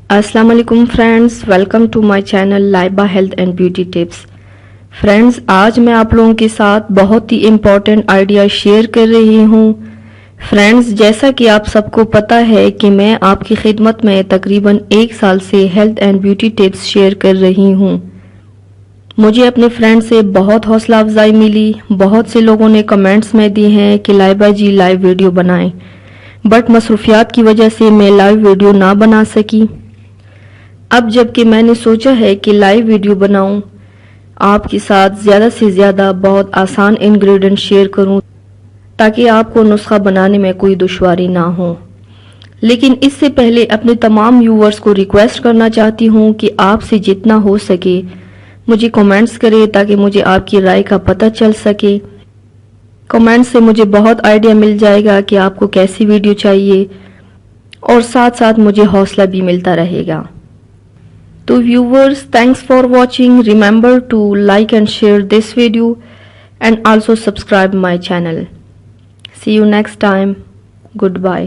السلام علیکم friends, welcome to my channel Laiba health and beauty tips. Friends, آج میں آپ لوگوں کے ساتھ بہت ہی امپورٹنٹ آئیڈیا شیئر کر رہی ہوں۔ فرینڈز، جیسا کہ آپ سب کو پتہ ہے کہ میں آپ کی خدمت میں تقریباً 1 سال سے health and beauty tips share کر رہی ہوں۔ مجھے اپنے فرینڈ سے بہت حوصلہ افزائی ملی، بہت سے لوگوں نے کمنٹس میں دی ہیں کہ لائبہ جی لائیو ویڈیو بنائیں، بٹ مصروفیات کی وجہ سے میں لائیو ویڈیو نہ بنا سکی۔ اب جب کہ میں نے سوچا ہے کہ لائیو ویڈیو بناؤں، آپ کے ساتھ زیادہ سے زیادہ بہت آسان انگریڈینٹ شیئر کروں تاکہ آپ کو نسخہ بنانے میں کوئی دشواری نہ ہو۔ لیکن اس سے پہلے اپنے تمام ویورز کو ریکویسٹ کرنا چاہتی ہوں کہ آپ سے جتنا ہو سکے مجھے کمنٹس کرے تاکہ مجھے آپ کی رائے کا پتہ چل سکے۔ کمنٹس سے مجھے بہت آئیڈیا مل جائے گا کہ آپ کو کیسی ویڈیو چاہیے، اور ساتھ ساتھ مجھے حوصلہ بھی ملتا رہے گا۔ تو viewers, thanks for watching. Remember to like and share this video and also subscribe my channel. See you next time. Goodbye.